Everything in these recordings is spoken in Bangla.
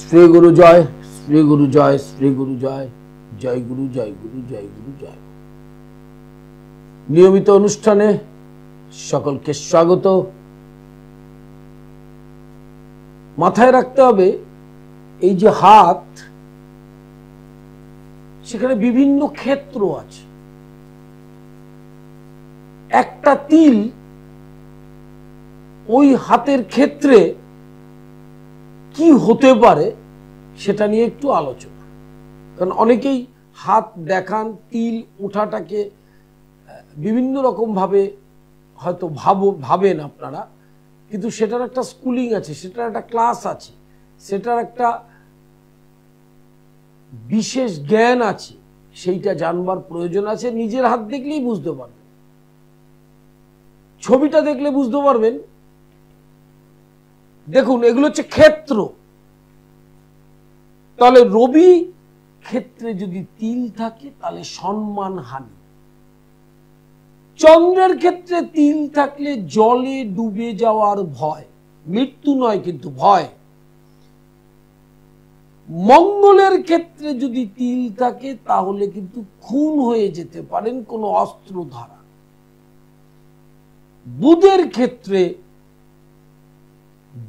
শ্রী গুরু জয়, শ্রী গুরু জয়, শ্রী গুরু জয়, জয় গুরু, জয় গুরু, জয় গুরু জয়। নিয়মিত অনুষ্ঠানে সকলকে স্বাগত। মাথায় রাখতে হবে এই যে হাত, সেখানে বিভিন্ন ক্ষেত্র আছে। একটা তিল ওই হাতের ক্ষেত্রে কি হতে পারে সেটা নিয়ে একটু আলোচনা। কারণ অনেকেই হাত দেখান, তিল ওঠাটাকে বিভিন্ন রকম ভাবে হয়তো ভাবেন আপনারা, কিন্তু সেটার একটা স্কুলিং আছে, সেটার একটা ক্লাস আছে, সেটার একটা বিশেষ জ্ঞান আছে, সেইটা জানবার প্রয়োজন আছে। নিজের হাত দেখলেই বুঝতে পারবেন, ছবিটা দেখলে বুঝতে পারবেন। দেখুন, এগুলো হচ্ছে ক্ষেত্র। তাহলে রবি ক্ষেত্রে যদি তিল থাকে তাহলে সম্মান হানি। চন্দ্রের ক্ষেত্রে তিল থাকলে জলে ডুবে যাওয়ার ভয়, মৃত্যু নয় কিন্তু ভয়। মঙ্গলের ক্ষেত্রে যদি তিল থাকে তাহলে কিন্তু খুন হয়ে যেতে পারেন কোনো অস্ত্র দ্বারা। বুধের ক্ষেত্রে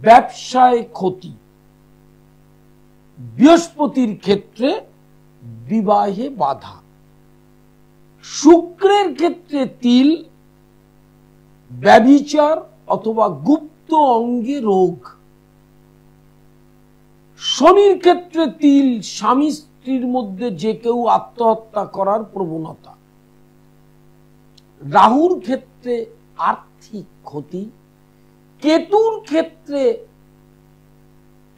ব্যবসায় ক্ষতি, বৃহস্পতির ক্ষেত্রে বিবাহে বাধা, শুক্রের ক্ষেত্রে তিল ব্যভিচার অথবা গুপ্ত অঙ্গে রোগ, শনির ক্ষেত্রে তিল স্বামী স্ত্রীর মধ্যে যে কেউ আত্মহত্যা করার প্রবণতা, রাহুর ক্ষেত্রে আর্থিক ক্ষতি, কেতুর ক্ষেত্রে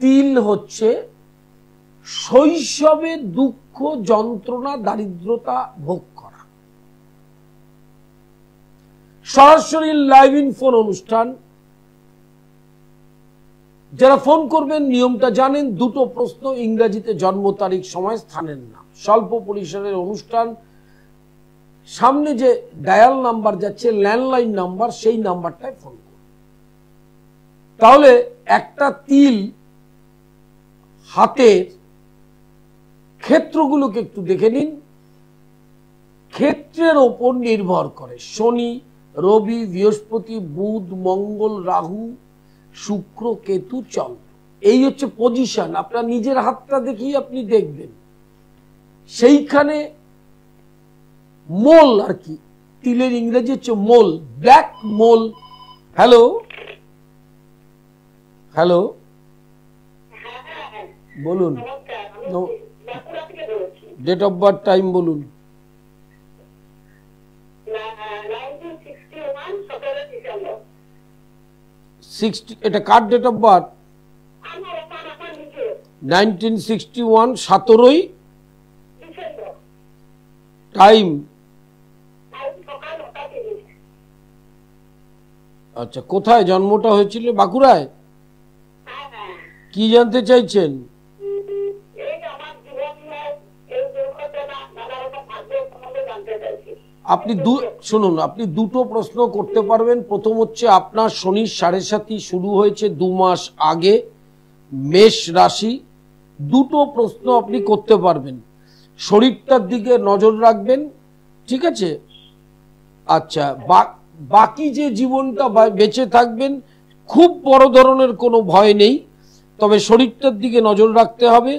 তিল হচ্ছে শৈশবে দুঃখ, যন্ত্রণা, দারিদ্রতা ভোগ করা। সরাসরি লাইভ ইন ফোন অনুষ্ঠান। যারা ফোন করবেন নিয়মটা জানেন, দুটো প্রশ্ন, ইংরেজিতে জন্ম তারিখ, সময়, স্থানের নাম। স্বল্প পরিসরের অনুষ্ঠান। সামনে যে ডায়াল নাম্বার যাচ্ছে, ল্যান্ডলাইন নাম্বার, সেই নাম্বারটায় ফোন করুন। তাহলে একটা তিল হাতের ক্ষেত্রগুলোকে একটু দেখে নিন। ক্ষেত্রের ওপর নির্ভর করে শনি, রবি, বৃহস্পতি, বুধ, মঙ্গল, রাহু, শুক্র, কেতু, চন্দ্র। এই হচ্ছে পজিশন। আপনার নিজের হাতটা দেখেই আপনি দেখবেন সেইখানে মোল, আর কি তিলের ইংরেজি হচ্ছে মোল, ব্ল্যাক মোল। হ্যালো হ্যালো, বলুন, ডেট অফ বার্থ, টাইম বলুন। এটা কার ডেট অফ বার্থ? 1961, 17ই টাইম। আচ্ছা, কোথায় জন্মটা হয়েছিল? বাঁকুড়ায়? কি জানতে চাইছেন? আপনি শুনুন, আপনি দুটো প্রশ্ন করতে পারবেন। প্রথম হচ্ছে আপনার শনির 7.5 শুরু হয়েছে 2 মাস আগে, মেষ রাশি। দুটো প্রশ্ন আপনি করতে পারবেন। শরীরটার দিকে নজর রাখবেন, ঠিক আছে? আচ্ছা, বাকি যে জীবনটা বেঁচে থাকবেন, খুব বড় ধরনের কোনো ভয় নেই, তবে শরীরটার দিকে নজর রাখতে হবে।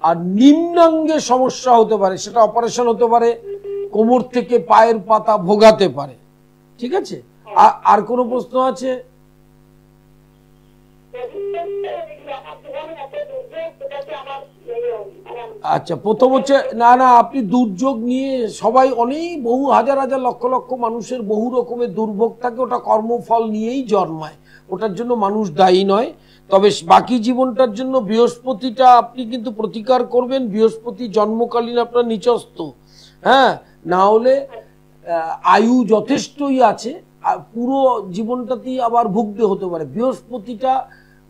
আর নিম্নাঙ্গে সমস্যা হতে পারে, সেটা অপারেশন হতে পারে, কোমর থেকে পায়ের পাতা ভোগাতে পারে, ঠিক আছে? আর কোনো প্রশ্ন আছে? আচ্ছা, প্রথম হচ্ছে না, আপনি দুর্যোগ নিয়ে সবাই বহু হাজার হাজার লক্ষ লক্ষ মানুষের বহু রকমের দুর্ভোগ থাকে, ওটা কর্মফল নিয়েই জন্মায়, ওটার জন্য মানুষ দায়ী নয়। তবে বাকি জীবনটার জন্য বৃহস্পতিটা আপনি কিন্তু প্রতিকার করবেন। বৃহস্পতি জন্মকালীন আপনার নিচস্থ, হ্যাঁ, না হলে আয়ু যথেষ্টই আছে, পুরো জীবনটাতেই আবার ভুগতে হতে পারে। বৃহস্পতিটা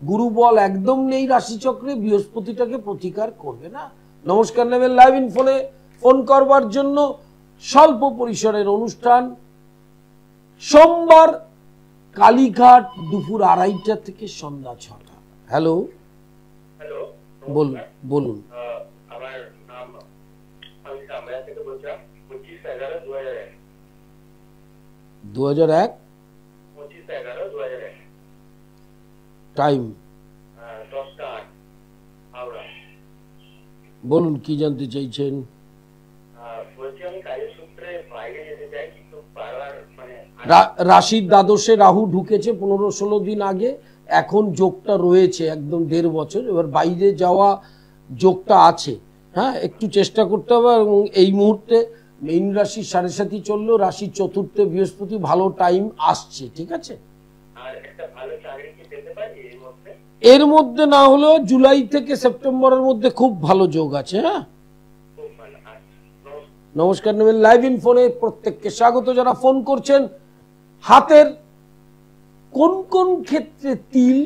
গুরুবল একদম নেই রাশিচক্রে, বৃহস্পতিটাকে প্রতিকার করবে না। নমস্কার নেবেন লাইভ ইন ফোনে ফোন করবার জন্য। স্বল্প পরিসরের অনুষ্ঠান, সোমবার কালীঘাট, দুপুর 2:30 থেকে সন্ধ্যা 6টা। হ্যালো, বলুন বলুন। আমার নাম, আমি সামরা থেকে বলছিলাম। 25/11/2001। 2001। 25/11/2001। টাইম 10টা 8, হাওড়া। বলুন কি জানতে চাইছেন? বলছি আমি কাজের সূত্রে বাইরে যেতে চাই, কিন্তু বারবার মানে রাশির দ্বাদশে রাহু ঢুকেছে 15-16 দিন আগে, এখন যোগটা রয়েছে একদম 1.5 বছর। এবার বাইরে যাওয়া যোগটা আছে, হ্যাঁ, একটু চেষ্টা করতে হবে। এবং এই মুহূর্তে মীন রাশির 7.5 চললো, রাশির চতুর্থে বৃহস্পতি, ভালো টাইম আসছে, ঠিক আছে। আর একটা ভালো চাকরি কি পেতে পারি এর মধ্যে? এর মধ্যে না হলেও জুলাই থেকে সেপ্টেম্বরের মধ্যে খুব ভালো যোগ আছে। হ্যাঁ, খুব ভালো। নমস্কার নেবেন লাইভ ইন ফোনে প্রত্যেককে স্বাগত। যারা ফোন করছেন, হাতের কোন কোন ক্ষেত্রে তিল,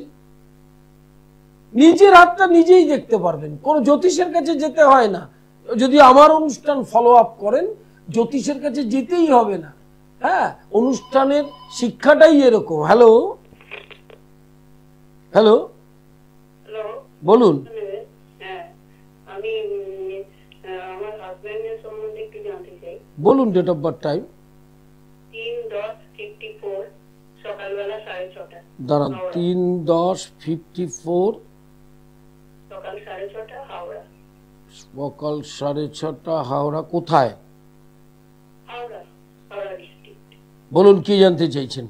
নিজের হাতটা নিজেই দেখতে পারবেন, কোন জ্যোতিষের কাছে যেতে হয় না। যদি আমার অনুষ্ঠান ফলো আপ করেন, জ্যোতিষের কাছে যেতেই হবে না। হ্যাঁ, অনুষ্ঠানের শিক্ষাটাই এরকম। হ্যালো হ্যালো, হ্যালো, বলুন। হ্যাঁ, আমি আমার হাজবেন্ডের সম্বন্ধে একটু জানতে চাই। বলুন ডেট অফ বার্থ, টাইম। 3/10/54 সকালবেলা 6:30। দাঁড়ান, 3/10/54 সকাল 6:30 হাওড়া। সকাল 6:30 হাওড়া। কোথায়? হাওড়া, হাওড়া ডিস্ট্রিক্ট। বলুন কি জানতে চাইছেন?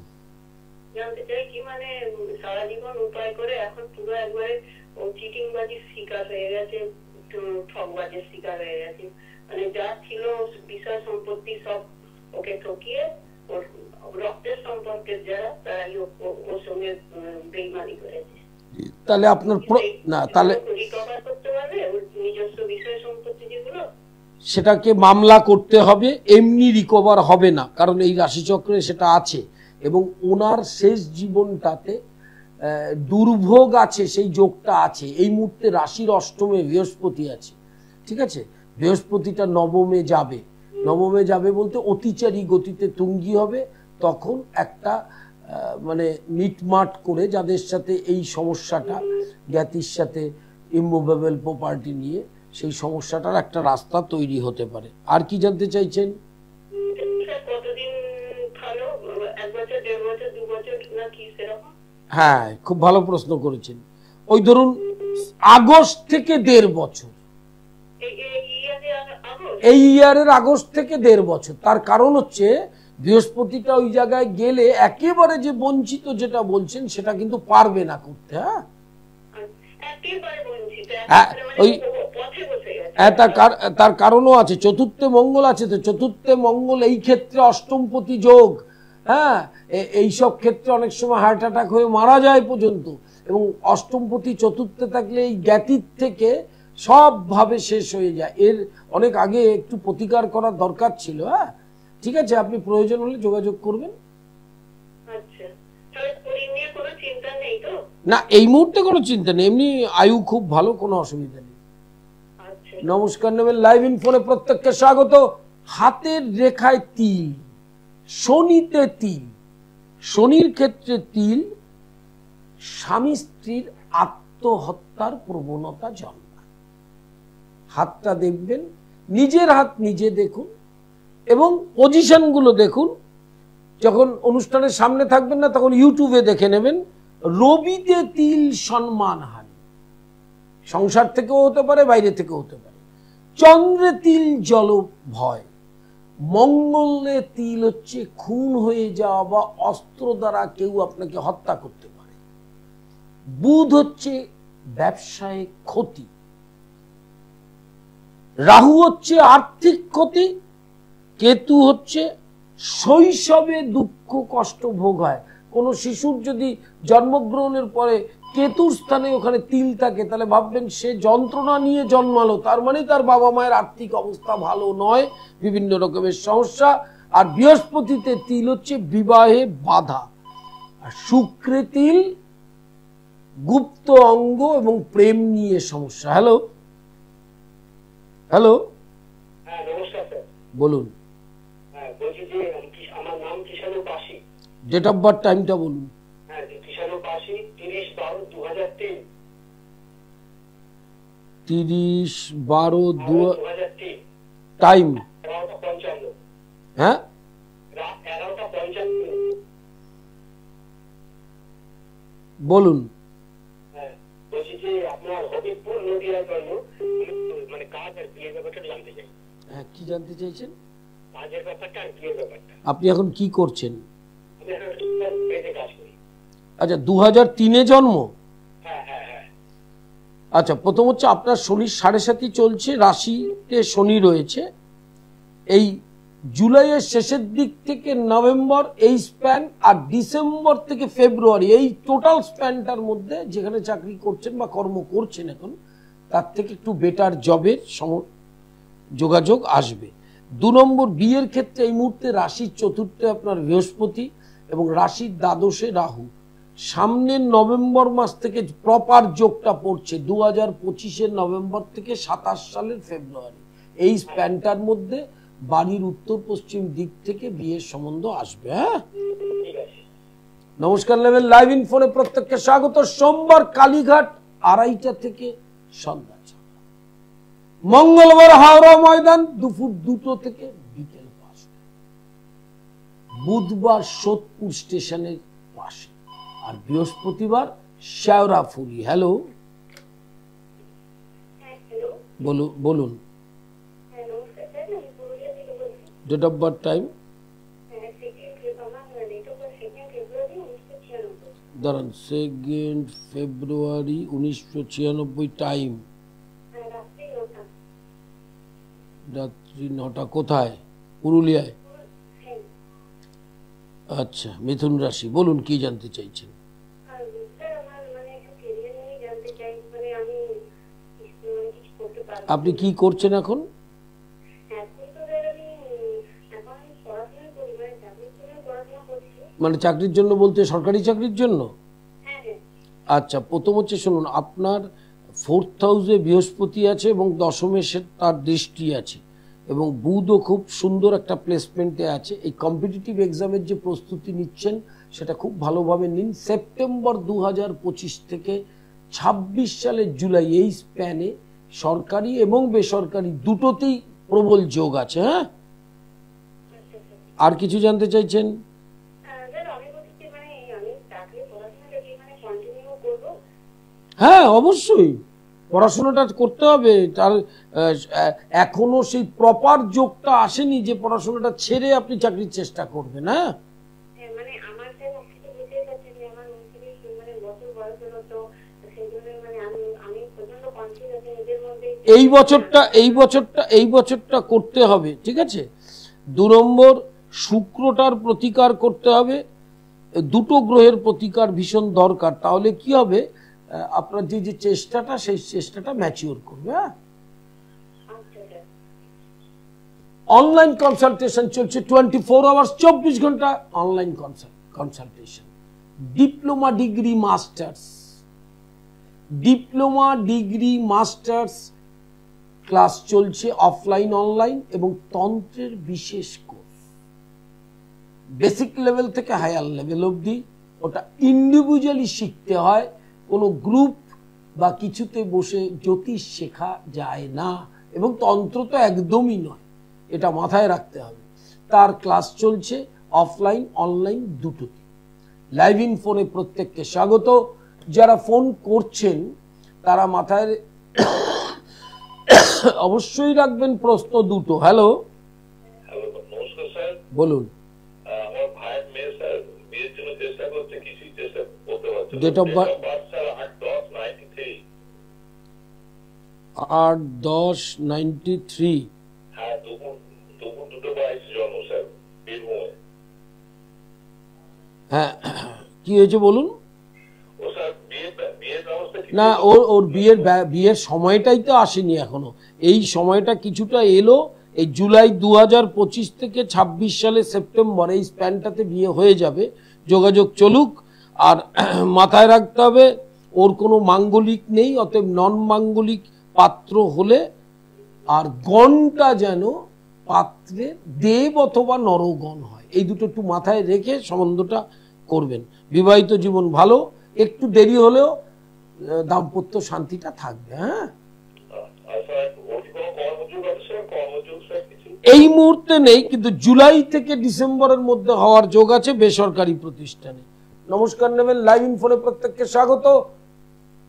জানতে চাই কি মানে সারা জীবন উপায় করে এখন পুরো একবারে চিটিংবাজির শিকার হয়ে গেছে, ঠকবাজির শিকার হয়ে গেছে। মানে যা ছিল বিষয় সম্পত্তি সব ওকে ঠকিয়ে ওর রক্তের সম্পর্কের যারা তারাই ওর সঙ্গে বেইমানি করেছে। তাহলে আপনার না, তাহলে রিকভার করতে পারবে ওর নিজস্ব বিষয় সম্পত্তি যেগুলো? সেটাকে মামলা করতে হবে, এমনি রিকভার হবে না, কারণ এই রাশিচক্রে সেটা আছে। এবং ওনার শেষ জীবনটাতে দুর্ভোগ আছে, সেই যোগটা আছে। এই মুহূর্তে রাশির অষ্টমে বৃহস্পতি আছে, ঠিক আছে। বৃহস্পতিটা নবমে যাবে, নবমে যাবে বলতে অতিচারী গতিতে তুঙ্গি হবে। তখন একটা মানে মিটমাট করে যাদের সাথে এই সমস্যাটা, জ্ঞাতির সাথে ইমুভেবল প্রপার্টি নিয়ে সেই সমস্যাটার একটা রাস্তা তৈরি হতে পারে। আর কি জানতে চাইছেন? কতদিন ভালো? 1 বছর, 1.5 বছর, 2 বছর নাকি সেরকম? হ্যাঁ, খুব ভালো প্রশ্ন করেছেন। ওই ধরুন আগস্ট থেকে 1.5 বছর, এই ইয়ারের আগস্ট থেকে 1.5 বছর। তার কারণ হচ্ছে বৃহস্পতিটা ওই জায়গায় গেলে একেবারে যে বঞ্চিত যেটা বলছেন সেটা কিন্তু পারবে না করতে। হ্যাঁ, ওই তার কারণও আছে। চতুর্থে মঙ্গল আছে, তো চতুর্থে মঙ্গল এই ক্ষেত্রে অষ্টমপতি যোগ। হ্যাঁ, এইসব ক্ষেত্রে অনেক সময় হার্ট অ্যাটাক হয়ে মারা যায় পর্যন্ত। এবং অষ্টমপতি চতুর্থে থাকলে এই জ্ঞাতির থেকে সবভাবে শেষ হয়ে যায়। এর অনেক আগে একটু প্রতিকার করার দরকার ছিল। হ্যাঁ, ঠিক আছে, আপনি প্রয়োজন হলে যোগাযোগ করবেন। না, এই মুহূর্তে কোনো চিন্তা নেই, এমনি আয়ু খুব ভালো, কোনো অসুবিধা নেই। নমস্কার নেবেন লাইভ ইন ফোনে প্রত্যেককে স্বাগত। হাতের রেখায় তিল, শনিতে তিল, শনির ক্ষেত্রে তিল স্বামী স্ত্রীর আত্মহত্যার প্রবণতা জন্মায়। হাতটা দেখবেন, নিজের হাত নিজে দেখুন এবং পজিশনগুলো দেখুন। যখন অনুষ্ঠানের সামনে থাকবেন না, তখন ইউটিউবে দেখে নেবেন। রবিতে তিল সম্মানহানি, সংসার থেকেও হতে পারে, বাইরে থেকেও হতে পারে। চন্দ্রে তিল জল ভয়, মঙ্গলে তিল হচ্ছে খুন হয়ে যাওয়া বা অস্ত্র দ্বারা কেউ আপনাকে হত্যা করতে পারে। বুধ হচ্ছে ব্যবসায় ক্ষতি, রাহু হচ্ছে আর্থিক ক্ষতি, কেতু হচ্ছে শৈশবে দুঃখ কষ্ট ভোগ হয়। কোনো শিশুর যদি জন্মগ্রহণের পরে কেতুর স্থানে ওখানে তিল থাকে, তাহলে ভাববেন সে যন্ত্রণা নিয়ে জন্মালো, তার মানে তার বাবা মায়ের আর্থিক অবস্থা ভালো নয়, বিভিন্ন রকমের সমস্যা। আর বৃহস্পতিতে তিল হচ্ছে বিবাহে বাধা, আর শুক্রে তিল গুপ্ত অঙ্গ এবং প্রেম নিয়ে সমস্যা। হ্যালো হ্যালো, হ্যাঁ নমস্কার স্যার। বলুন। হ্যাঁ, বলছি যে আমার নাম কিষাণু পাশি। ডেট অফ বার্থ, টাইমটা বলুন। হ্যাঁ, কিষাণু পাশি, 30/12/2003। 30/12 টাইম, 11:55 হ্যাঁ রাত 11:55। বলুন। হ্যাঁ, বলছি যে আপনার হবিবপুর নদিয়ার জন্য মানে কাজ আর বিয়ের ব্যাপারটা জানতে চাই। হ্যাঁ, কি জানতে চাইছেন? কাজের ব্যাপারটা আর বিয়ের ব্যাপারটা। আপনি এখন কি করছেন? আমি এখন পেটে কাজ করি। আচ্ছা, 2003-এ জন্ম। হ্যাঁ হ্যাঁ হ্যাঁ। আচ্ছা, প্রথম হচ্ছে আপনার শনির 7.5 চলছে, রাশিতে শনি রয়েছে। এই জুলাইয়ের শেষের দিক থেকে নভেম্বর এই স্প্যান, আর ডিসেম্বর থেকে ফেব্রুয়ারি এই টোটাল স্প্যানটার মধ্যে যেখানে চাকরি করছেন বা কর্ম করছেন এখন, তার থেকে একটু বেটার জবের যোগাযোগ আসবে। 2 নম্বর, বিয়ের ক্ষেত্রে এই মুহূর্তে রাশির চতুর্থে আপনার বৃহস্পতি এবং রাশির দ্বাদশে রাহু। সামনের নভেম্বর মাস থেকে প্রপার যোগটা পড়ছে 2025-এর নভেম্বর থেকে 27 সালের ফেব্রুয়ারি। এই স্প্যানটার মধ্যে বাড়ির উত্তর পশ্চিম দিক থেকে বিয়ের সম্বন্ধ আসবে। হ্যাঁ, নমস্কার লেভেল লাইভ ইনফোনে প্রত্যেককে স্বাগত। সোমবার কালীঘাট 2:30 থেকে সন্ধ্যা 6। মঙ্গলবার হাওড়া ময়দান দুপুর 2 থেকে বিকেল 5। বুধবার সোদপুর স্টেশনের পাশে, আর বৃহস্পতিবার শেওড়াফুলি। হ্যালো, বলুন। ডেট অফ বার্থ, টাইম, দাঁড়ান, 2 ফেব্রুয়ারি 1996, টাইম রাত্রি 9টা। কোথায়? পুরুলিয়ায়। আচ্ছা, মিথুন রাশি। বলুন, কি জানতে চাইছেন? আপনি কি করছেন এখন? মানে চাকরির জন্য বলতে সরকারি চাকরির জন্য? আচ্ছা, প্রথম হচ্ছে শুনুন, আপনার 4th হাউসে বৃহস্পতি আছে এবং দশমে তার দৃষ্টি আছে, এবং বুধও খুব সুন্দর একটা প্লেসমেন্টে আছে। এই কম্পিটিটিভ এক্সামের যে প্রস্তুতি নিচ্ছেন সেটা খুব ভালোভাবে নিন। সেপ্টেম্বর 2025 থেকে 26 সালের জুলাই এই স্প্যানে সরকারি এবং বেসরকারি দুটোতেই প্রবল যোগ আছে। হ্যাঁ, আর কিছু জানতে চাইছেন? হ্যাঁ, অবশ্যই পড়াশোনাটা করতে হবে। তার এখনো সেই প্রপার যোগটা আসেনি যে পড়াশোনাটা ছেড়ে আপনি চাকরির চেষ্টা করবেন। হ্যাঁ, এই বছরটা করতে হবে, ঠিক আছে। 2 নম্বর, শুক্রটার প্রতিকার করতে হবে। 2টো গ্রহের প্রতিকার ভীষণ দরকার, তাহলে কি হবে, আপনার যে চেষ্টাটা সেই চেষ্টাটা ম্যাচিওর করবে। হ্যাঁ, অনলাইন কনসালটেশন চলছে 24 আওয়ার্স, 24 ঘন্টা online consultation. Diploma degree masters class চলছে অফলাইন অনলাইন, এবং তন্ত্রের বিশেষ কোর্স বেসিক লেভেল থেকে হায়ার লেভেল অবধি। ওটা ইন্ডিভিজুয়ালি শিখতে হয়, কোনো গ্রুপ বা কিছুতে বসে জ্যোতিষ শেখা যায় না, এবং তন্ত্র তো একদমই নয়, এটা মাথায় রাখতে হবে। তার ক্লাস চলছে অফলাইন অনলাইন দুটোতে। লাইভ ইন ফোনে প্রত্যেককে স্বাগত। যারা ফোন করছেন তারা মাথায় অবশ্যই রাখবেন প্রশ্ন দুটো। হ্যালো, নমস্কার স্যার। বলুন। আমার ভাইয়ের মেয়ে স্যার বিয়ের জন্য চেষ্টা করছে, কিছুই চেষ্টা করতে পারছে না। Date of birth, 8/10/93। হ্যাঁ, দুপুর 2:22 জন্ম স্যার, বীরভূমে। হ্যাঁ, কি হয়েছে বলুন। ও স্যার বিয়ের ব্যবস্থা না, ওর বিয়ের সময়টাই তো আসেনি এখনো। এই সময়টা কিছুটা এলো, এই জুলাই 2025 থেকে 26 সালে সেপ্টেম্বর এই স্প্যানটাতে বিয়ে হয়ে যাবে। যোগাযোগ চলুক। আর মাথায় রাখতে হবে ওর কোনো মাঙ্গলিক নেই, অতএব নন মাঙ্গলিক পাত্র হলে, আর গণটা যেন পাত্রে দেব অথবা নরগণ হয়, এই দুটো একটু মাথায় রেখে সম্বন্ধটা করবেন। বিবাহিত জীবন ভালো, একটু দেরি হলেও দাম্পত্য শান্তিটা থাকবে। হ্যাঁ, আর স্যার ওই কোনো কর্মযোগ আছে স্যার, কর্মযোগ স্যার কিছু? এই মুহূর্তে নেই, কিন্তু জুলাই থেকে ডিসেম্বরের মধ্যে হওয়ার যোগ আছে বেসরকারি প্রতিষ্ঠানে। নমস্কার নেবেন, লাইভ ইন ফোনে প্রত্যেককে স্বাগত।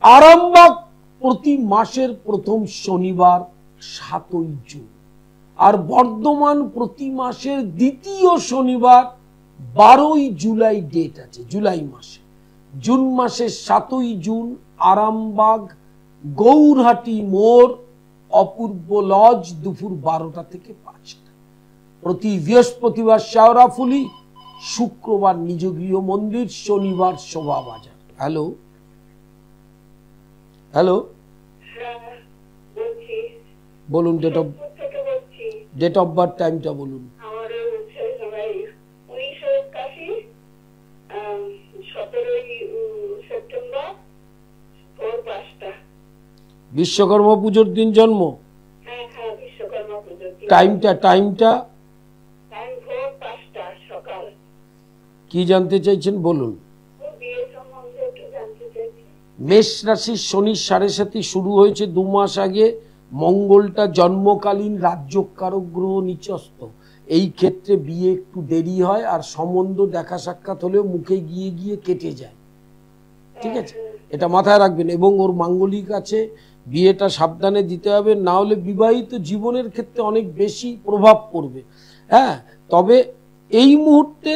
আরামবাগ প্রতি মাসের প্রথম শনিবার 7ই জুন, আর বর্ধমান প্রতি মাসের দ্বিতীয় শনিবার 12ই জুলাই ডেট আছে। জুলাই মাসে, জুন মাসের 7ই জুন আরামবাগ গৌরহাটি মোড় অপূর্ব লজ দুপুর 12টা থেকে 5টা। প্রতি বৃহস্পতিবার শেওড়াফুলি, শুক্রবার নিজ গৃহ মন্দির, শনিবার শোভা বাজার। হ্যালো হ্যালো, বলুন ডেট অফ বার্থ, টাইমটা বলুন। আমার 1981, 17ই সেপ্টেম্বর, ভোর 5টা। বিশ্বকর্মা পুজোর দিন জন্ম? হ্যাঁ হ্যাঁ, বিশ্বকর্মা পুজোর দিন। টাইমটা টাইম ভোর 5টা সকাল। কি জানতে চাইছেন বলুন। বিয়ে সম্বন্ধে একটু জানতে চাইছি। মেষ রাশির শনির 7.5 শুরু হয়েছে 2 মাস আগে। মঙ্গলটা জন্মকালীন রাজ্যকারক গ্রহ নিচস্থ, এই ক্ষেত্রে বিয়ে একটু দেরি হয়, আর সম্বন্ধ দেখা সাক্ষাৎ হলেও মুখে গিয়ে গিয়ে কেটে যায়। ঠিক আছে, এটা মাথায় রাখবেন। এবং ওর মাঙ্গলিক আছে, বিয়েটা সাবধানে দিতে হবে, না হলে বিবাহিত জীবনের ক্ষেত্রে অনেক বেশি প্রভাব পড়বে। হ্যাঁ, তবে এই মুহূর্তে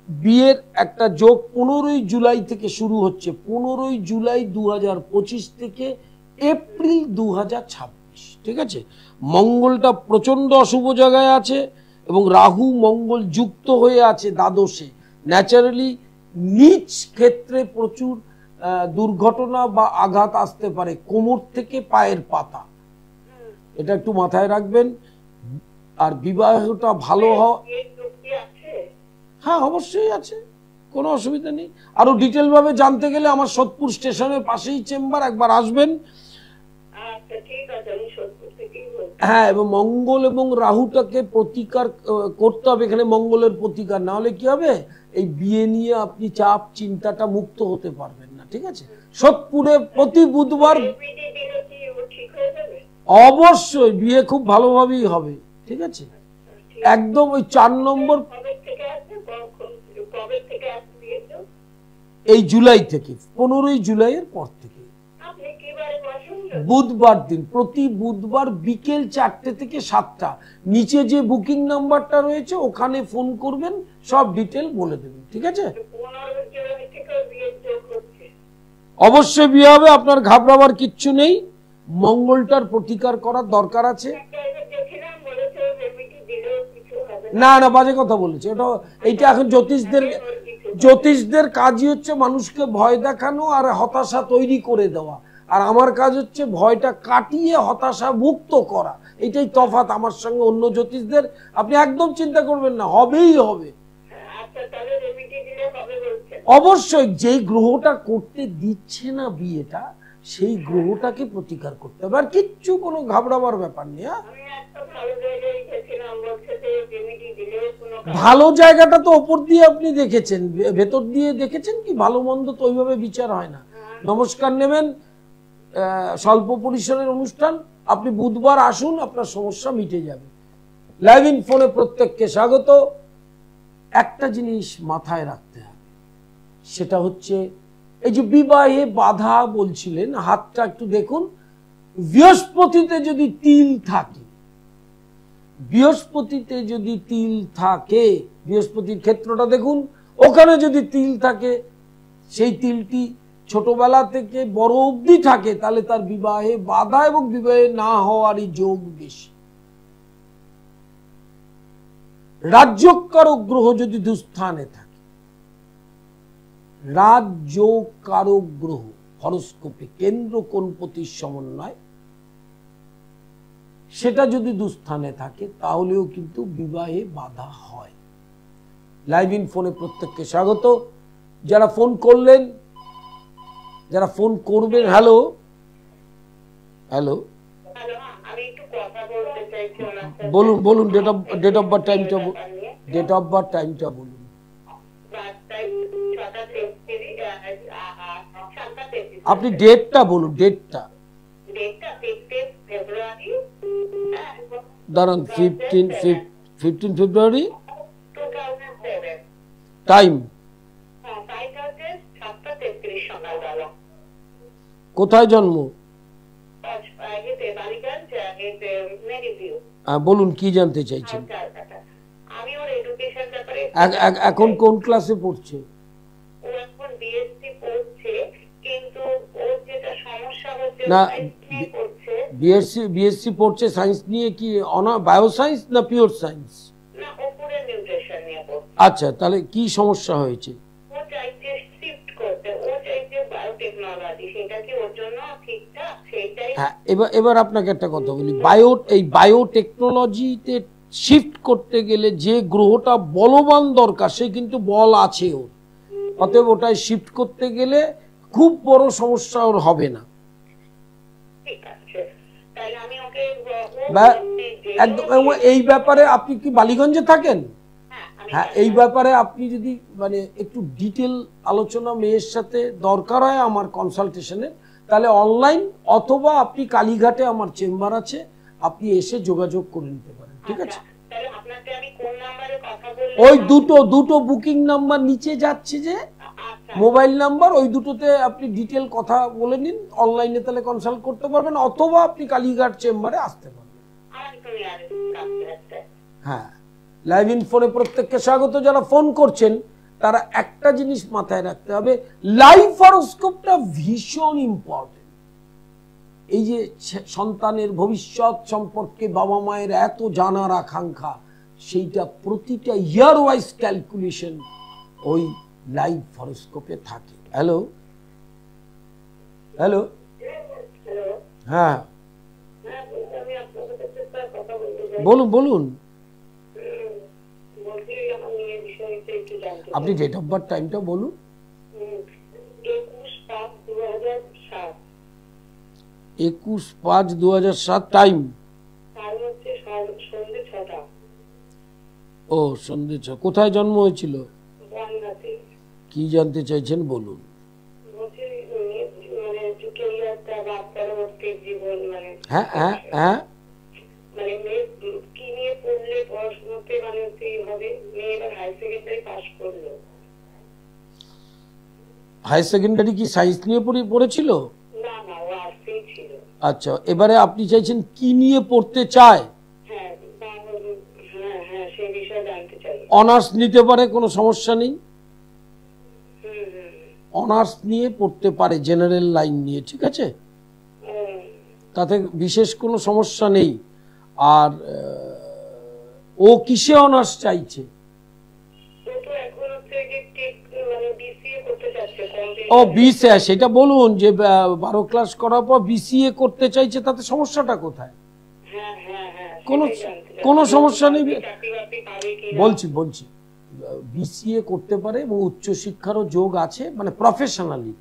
বিয়ের একটা যোগ 15ই জুলাই থেকে শুরু হচ্ছে। 15ই জুলাই 2025 থেকে এপ্রিল 2026। ঠিক আছে, মঙ্গলটা প্রচন্ড অশুভ জায়গায় আছে এবং রাহু মঙ্গল যুক্ত হয়ে আছে দ্বাদশে। ন্যাচারালি নিচ ক্ষেত্রে প্রচুর দুর্ঘটনা বা আঘাত আসতে পারে, কোমর থেকে পায়ের পাতা, এটা একটু মাথায় রাখবেন। আর বিবাহটা ভালো হওয়া, হ্যাঁ অবশ্যই আছে, কোনো অসুবিধা নেই। আরো ডিটেল ভাবে জানতে গেলে আমার সোদপুর স্টেশনের পাশেই চেম্বার, একবার আসবেন। হ্যাঁ, এবং মঙ্গল এবং রাহুটাকে প্রতিকার করতে হবে এখানে, মঙ্গলের প্রতিকার না হলে কি হবে, এই বিয়ে নিয়ে আপনি চাপ চিন্তাটা মুক্ত হতে পারবেন না। ঠিক আছে, সোদপুরে প্রতি বুধবার অবশ্যই বিয়ে খুব ভালোভাবেই হবে। ঠিক আছে, একদম ওই 4 নম্বর, এই জুলাই থেকে 15ই জুলাইয়ের পর থেকে বুধবার দিন, প্রতি বুধবার বিকেল 4টে থেকে 7টা। নিচে যে বুকিং নাম্বারটা রয়েছে ওখানে ফোন করবেন, সব ডিটেল বলে দেবেন। ঠিক আছে, অবশ্যই বিয়ে হবে, আপনার ঘাবড়াবার কিচ্ছু নেই। মঙ্গলটার প্রতিকার করার দরকার আছে। না না, বাজে কথা বলেছে এটা। এইটা এখন জ্যোতিষদের কাজই হচ্ছে মানুষকে ভয় দেখানো আর হতাশা তৈরি করে দেওয়া, আর আমার কাজ হচ্ছে ভয়টা কাটিয়ে হতাশা মুক্ত করা। এটাই তফাৎ আমার সঙ্গে অন্য জ্যোতিষদের। আপনি একদম চিন্তা করবেন না, হবেই হবে। অবশ্যই যেই গ্রহটা করতে দিচ্ছে না বিয়েটা, সেই গ্রহটাকে প্রতিকার করতে হবে, আর কিচ্ছু কোনো ঘাবড়াবার ব্যাপার নেই। ভালো জায়গাটা তো ওপর দিয়ে আপনি দেখেছেন, ভেতর দিয়ে দেখেছেন কি? ভালো মন্দ তো ওইভাবে বিচার হয় না। নমস্কার নেবেন, স্বল্প পরিসরের অনুষ্ঠান, আপনি বুধবার আসুন, আপনার সমস্যা মিটে যাবে। লাইভ ইন ফোনে প্রত্যেককে স্বাগত। একটা জিনিস মাথায় রাখতে হবে, সেটা হচ্ছে এই যে বিবাহে বাধা বলছিলেন, হাতটা একটু দেখুন। বৃহস্পতিতে যদি তিল থাকে, বৃহস্পতিতে যদি তিল থাকে, বৃহস্পতির ক্ষেত্রটা দেখুন, ওখানে যদি তিল থাকে, সেই তিলটি ছোটবেলা থেকে বড় অবধি থাকে, তাহলে তার বিবাহে বাধা এবং বিবাহে না হওয়ারই যোগ বেশি। রাজ্যকারক গ্রহ যদি দুস্থানে থাকে, রাজ্যকারক গ্রহ হরোস্কোপে কেন্দ্র কোণপতির সমন্বয়, সেটা যদি দুস্থানে থাকে তাহলেও কিন্তু বিবাহে বাধা হয়। লাইভ ইন ফোনে প্রত্যেককে স্বাগত। যারা ফোন করলেন, যারা ফোন করবেন, হ্যালো হ্যালো, বলুন বলুন, ডেট অফ বার্থ টাইমটা, ডেট অফ বার্থ টাইমটা বলুন। আপনি ডেটটা বলুন, ডেটটা। দাঁড়ান, 15 ফেব্রুয়ারি, 2007। টাইম হ্যাঁ, টাইমটা হচ্ছে 7:33 সকালবেলা। কোথায় জন্ম? বালিগঞ্জ, মেরিভিউ। বলুন কি জানতে চাইছেন? আমি ওর এডুকেশন ব্যাপারে এখন কোন ক্লাসে পড়ছে? ও এখন বিএসসি পড়ছে, কিন্তু ওর যেটা সমস্যা হচ্ছে না, পড়ছে বিএসসি পড়ছে সায়েন্স নিয়ে, কি বায়োসায়েন্স না পিওর সায়েন্স? না, ও পুরো নিউট্রিশন নিয়ে পড়ছে। আচ্ছা, তাহলে কি সমস্যা হয়েছে? ও চাইছে শিফট করতে, ও চাইছে বায়োটেকনোলজি। সেটা কি ওর জন্য ঠিকঠাক? সেটাই। হ্যাঁ, এবার আপনাকে একটা কথা বলি, এই বায়োটেকনোলজিতে শিফট করতে গেলে যে গ্রহটা বলবান দরকার, সে কিন্তু বল আছে ওর, অতএব ওটাই শিফট করতে গেলে খুব বড় সমস্যা ওর হবে না। ঠিক আছে, তাহলে আমি ওকে একদম। এই ব্যাপারে আপনি কি বালিগঞ্জে থাকেন? হ্যাঁ, এই ব্যাপারে আপনি যদি মানে একটু ডিটেল আলোচনা মেয়ের সাথে দরকার হয় আমার কনসালটেশনে, তাহলে অনলাইন অথবা আপনি কালীঘাটে আমার চেম্বার আছে, আপনি এসে যোগাযোগ করে নিতে পারেন। ঠিক আছে? তাহলে আপনাকে আমি কোন নম্বরে কথা বলবো? ওই দুটো বুকিং নাম্বার নিচে যাচ্ছে যে মোবাইল নাম্বার, ওই দুটোতে আপনি ডিটেল কথা বলে নিন, অনলাইনে তাহলে কনসাল্ট করতে পারবেন, অথবা আপনি কালীঘাট চেম্বারে আসতে পারবেন। হ্যাঁ, লাইভ ইন ফোনে প্রত্যেককে স্বাগত। যারা ফোন করছেন তারা একটা জিনিস মাথায় রাখতে হবে, লাইভ হরোস্কোপটা ভীষণ ইম্পর্টেন্ট। এই যে সন্তানের ভবিষ্যৎ সম্পর্কে বাবা মায়ের এত জানার আকাঙ্ক্ষা, সেইটা প্রতিটা ইয়ার ওয়াইজ ক্যালকুলেশন ওই লাইভ হরোস্কোপে থাকে। হ্যালো হ্যালো, হ্যাঁ বলুন। আপনি ডেট অফ বার্থ টাইমটা বলুন। 21/5/2007, টাইম? ও, সন্ধ্যে 6। কোথায় জন্ম হয়েছিল? কি জানতে চাইছেন বলুন। হ্যাঁ হ্যাঁ হ্যাঁ, হায়ার সেকেন্ডারি কি সায়েন্স নিয়ে পড়েছিল? আচ্ছা, এবারে আপনি চাইছেন কি নিয়ে পড়তে চায়? অনার্স নিতে পারে, কোনো সমস্যা নেই, অনার্স নিয়ে পড়তে পারে, জেনারেল লাইন নিয়ে। ঠিক আছে, তাতে বিশেষ কোনো সমস্যা নেই। আর ও কিসে অনার্স চাইছে? ও বিসিএ, সেটা বলুন যে 12 ক্লাস করার পর বিসিএ করতে চাইছে, তাতে সমস্যাটা কোথায়? কোনো সমস্যা নেই, বলছি বিসিএ করতে পারে এবং উচ্চশিক্ষারও যোগ আছে, মানে প্রফেশনালি।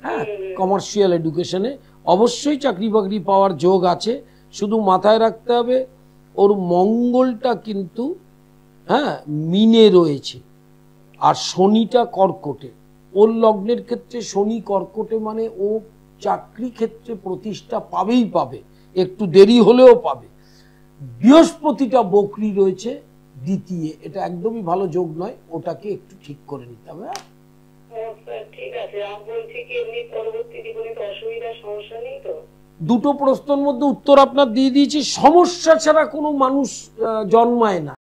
হ্যাঁ, কমার্শিয়াল এডুকেশনে অবশ্যই চাকরি বাকরি পাওয়ার যোগ আছে। শুধু মাথায় রাখতে হবে ওর মঙ্গলটা কিন্তু মিনে রয়েছে, আর শনিটা কর্কটে। ওর লগ্নের ক্ষেত্রে শনি কর্কটে, মানে ও চাকরি ক্ষেত্রে প্রতিষ্ঠা পাবেই পাবে, একটু দেরি হলেও পাবে। বৃহস্পতিটা বকরি রয়েছে দ্বিতীয়, এটা একদমই ভালো যোগ নয়, ওটাকে একটু ঠিক করে নিতে হবে। দুটো প্রশ্নের মধ্যে উত্তর আপনার দিয়ে দিয়েছি। সমস্যা ছাড়া কোনো মানুষ জন্মায় না।